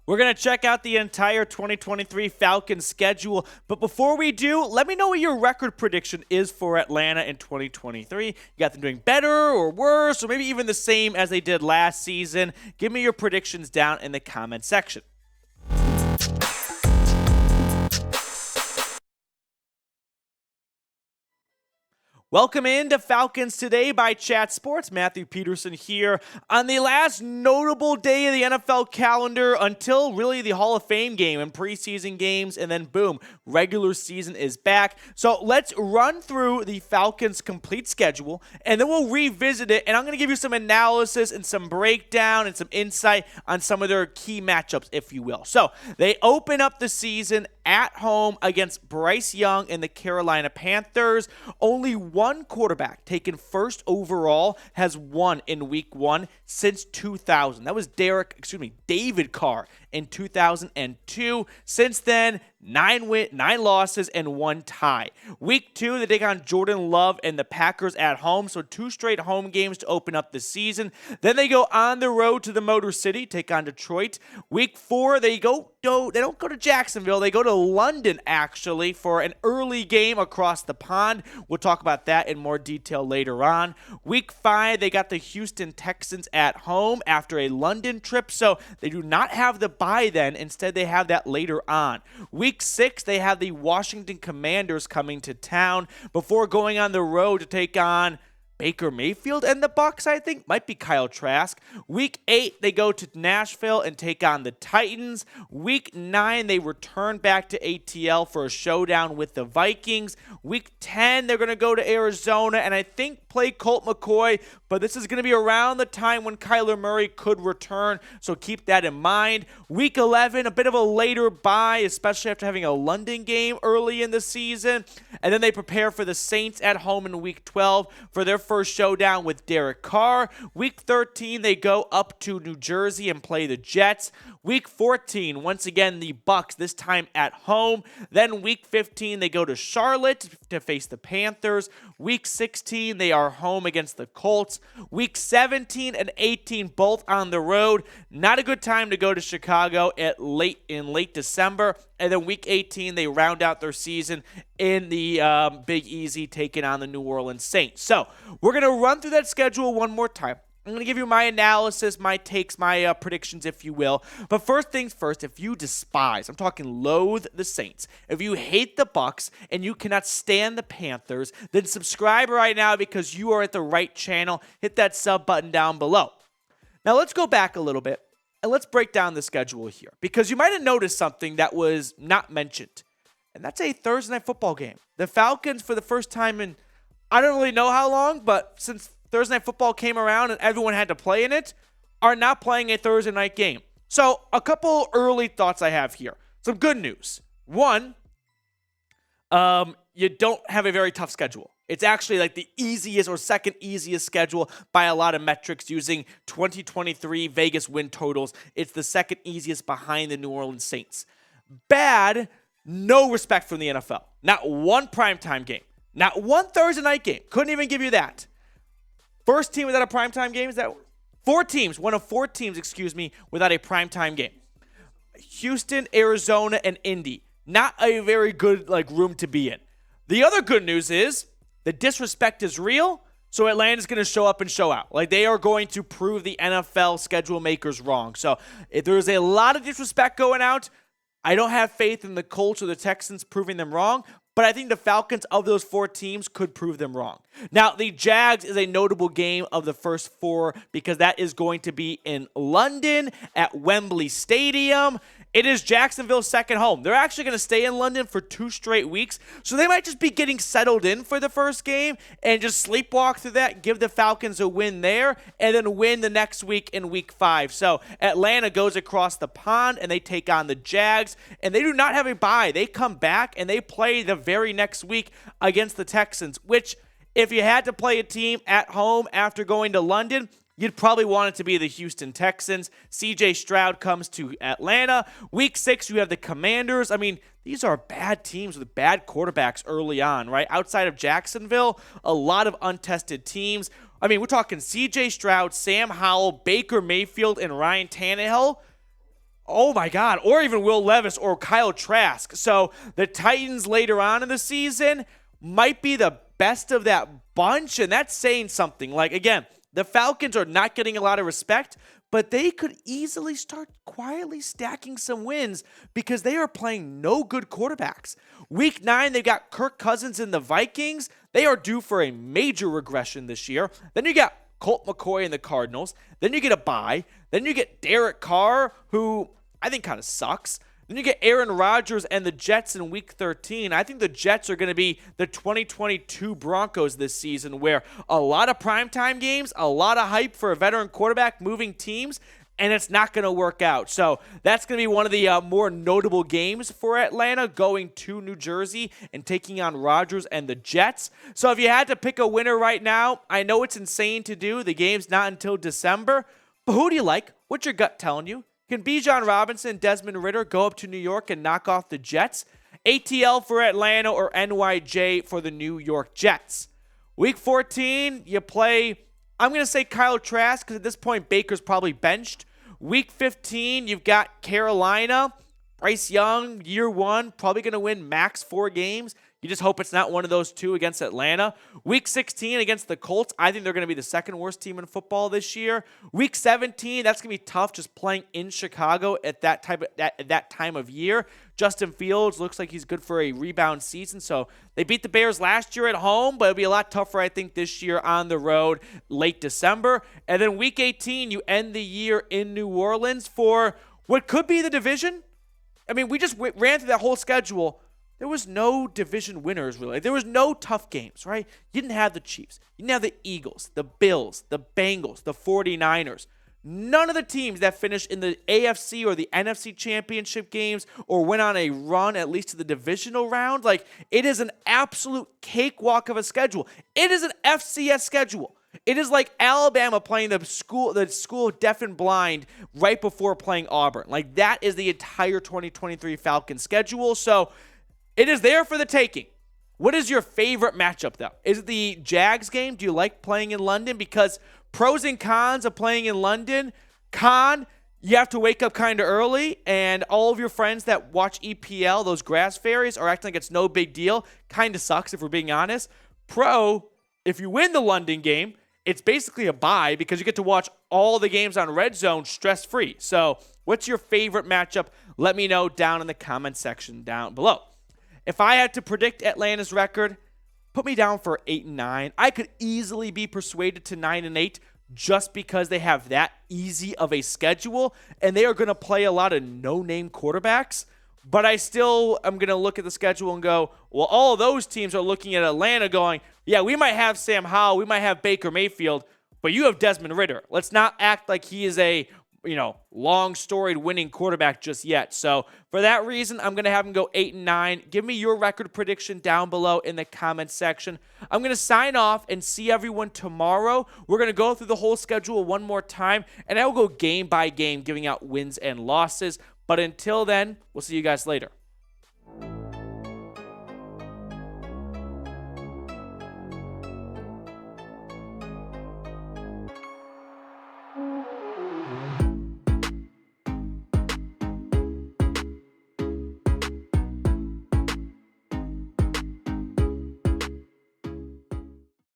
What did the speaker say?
We're going to check out the entire 2023 Falcons schedule. But before we do, let me know what your record prediction is for Atlanta in 2023. You got them doing better or worse, or maybe even the same as they did last season. Give me your predictions down in the comment section. Welcome into Falcons Today by Chat Sports. Matthew Peterson here on the last notable day of the NFL calendar until really the Hall of Fame game and preseason games, and then boom, regular season is back. So let's run through the Falcons' complete schedule, and then we'll revisit it, and I'm going to give you some analysis and some breakdown and some insight on some of their key matchups, if you will. So they open up the season at home against Bryce Young and the Carolina Panthers. Only one quarterback taken first overall has won in week one since 2000. That was David Carr in 2002. Since then, 9 losses and 1 tie. Week 2, they take on Jordan Love and the Packers at home, so 2 straight home games to open up the season. Then they go on the road to the Motor City, take on Detroit. Week 4, they don't go to Jacksonville. They go to London, actually, for an early game across the pond. We'll talk about that in more detail later on. Week 5, they got the Houston Texans at home after a London trip, so they do not have the bye then. Instead, they have that later on. Week 6, they have the Washington Commanders coming to town before going on the road to take on Baker Mayfield and the Bucs, I think. Might be Kyle Trask. Week 8, they go to Nashville and take on the Titans. Week 9, they return back to ATL for a showdown with the Vikings. Week 10, they're going to go to Arizona and I think play Colt McCoy, but this is going to be around the time when Kyler Murray could return, so keep that in mind. Week 11, a bit of a later bye, especially after having a London game early in the season. And then they prepare for the Saints at home in Week 12 for their first showdown with Derek Carr. Week 13, they go up to New Jersey and play the Jets. Week 14, once again, the Bucs, this time at home. Then Week 15, they go to Charlotte to face the Panthers. Week 16, they are home against the Colts. Week 17 and 18, both on the road. Not a good time to go to Chicago in late December. And then Week 18, they round out their season in the Big Easy, taking on the New Orleans Saints. So we're going to run through that schedule one more time. I'm going to give you my analysis, my takes, my predictions, if you will. But first things first, if you despise, I'm talking loathe the Saints, if you hate the Bucs and you cannot stand the Panthers, then subscribe right now because you are at the right channel. Hit that sub button down below. Now let's go back a little bit and let's break down the schedule here, because you might have noticed something that was not mentioned, and that's a Thursday night football game. The Falcons, for the first time in I don't really know how long, but since Thursday night football came around and everyone had to play in it, are not playing a Thursday night game. So a couple early thoughts I have here. Some good news. One, you don't have a very tough schedule. It's actually like the easiest or second easiest schedule by a lot of metrics using 2023 Vegas win totals. It's the second easiest behind the New Orleans Saints. Bad, no respect from the NFL. Not one primetime game. Not one Thursday night game. Couldn't even give you that. First team without a primetime game is that one of four teams, without a primetime game. Houston, Arizona, and Indy. Not a very good room to be in. The other good news is the disrespect is real, so Atlanta's going to show up and show out. They are going to prove the NFL schedule makers wrong. So if there's a lot of disrespect going out, I don't have faith in the Colts or the Texans proving them wrong, but I think the Falcons of those 4 teams could prove them wrong. Now, the Jags is a notable game of the first 4 because that is going to be in London at Wembley Stadium. It is Jacksonville's second home. They're actually going to stay in London for 2 straight weeks, so they might just be getting settled in for the first game and just sleepwalk through that, give the Falcons a win there, and then win the next week in Week 5. So Atlanta goes across the pond, and they take on the Jags, and they do not have a bye. They come back, and they play the very next week against the Texans, which, if you had to play a team at home after going to London, you'd probably want it to be the Houston Texans. C.J. Stroud comes to Atlanta. Week 6, you have the Commanders. I mean, these are bad teams with bad quarterbacks early on, right? Outside of Jacksonville, a lot of untested teams. I mean, we're talking C.J. Stroud, Sam Howell, Baker Mayfield, and Ryan Tannehill. Oh my God, or even Will Levis or Kyle Trask. So the Titans later on in the season might be the best of that bunch, and that's saying something. Like, again, the Falcons are not getting a lot of respect, but they could easily start quietly stacking some wins because they are playing no good quarterbacks. Week 9, they've got Kirk Cousins and the Vikings. They are due for a major regression this year. Then you got Colt McCoy and the Cardinals. Then you get a bye. Then you get Derek Carr, who I think kind of sucks. Then you get Aaron Rodgers and the Jets in Week 13. I think the Jets are going to be the 2022 Broncos this season, where a lot of primetime games, a lot of hype for a veteran quarterback moving teams, and it's not going to work out. So that's going to be one of the more notable games for Atlanta, going to New Jersey and taking on Rodgers and the Jets. So if you had to pick a winner right now, I know it's insane to do. The game's not until December. But who do you like? What's your gut telling you? Can Bijan Robinson, Desmond Ridder go up to New York and knock off the Jets? ATL for Atlanta or NYJ for the New York Jets? Week 14, you play, I'm going to say Kyle Trask, because at this point, Baker's probably benched. Week 15, you've got Carolina. Bryce Young, year 1, probably going to win max 4 games. You just hope it's not one of those 2 against Atlanta. Week 16 against the Colts, I think they're going to be the second worst team in football this year. Week 17, that's going to be tough just playing in Chicago at that time of year. Justin Fields looks like he's good for a rebound season. So they beat the Bears last year at home, but it'll be a lot tougher, I think, this year on the road late December. And then Week 18, you end the year in New Orleans for what could be the division. I mean, we just ran through that whole schedule. There was no division winners, really. There was no tough games, right? You didn't have the Chiefs. You didn't have the Eagles, the Bills, the Bengals, the 49ers. None of the teams that finished in the AFC or the NFC championship games or went on a run, at least to the divisional round. Like, it is an absolute cakewalk of a schedule. It is an FCS schedule. It is like Alabama playing the school of deaf and blind right before playing Auburn. Like, that is the entire 2023 Falcons schedule. So it is there for the taking. What is your favorite matchup, though? Is it the Jags game? Do you like playing in London? Because pros and cons of playing in London. Con, you have to wake up kind of early, and all of your friends that watch EPL, those grass fairies, are acting like it's no big deal. Kind of sucks if we're being honest. Pro, if you win the London game, it's basically a bye because you get to watch all the games on Red Zone stress-free. So what's your favorite matchup? Let me know down in the comment section down below. If I had to predict Atlanta's record, put me down for 8-9. I could easily be persuaded to 9-8 just because they have that easy of a schedule, and they are going to play a lot of no-name quarterbacks. But I still am going to look at the schedule and go, well, all of those teams are looking at Atlanta going, yeah, we might have Sam Howell, we might have Baker Mayfield, but you have Desmond Ridder. Let's not act like he is a long storied winning quarterback just yet. So for that reason, I'm going to have him go 8-9. Give me your record prediction down below in the comments section. I'm going to sign off and see everyone tomorrow. We're going to go through the whole schedule one more time, and I will go game by game, giving out wins and losses. But until then, we'll see you guys later.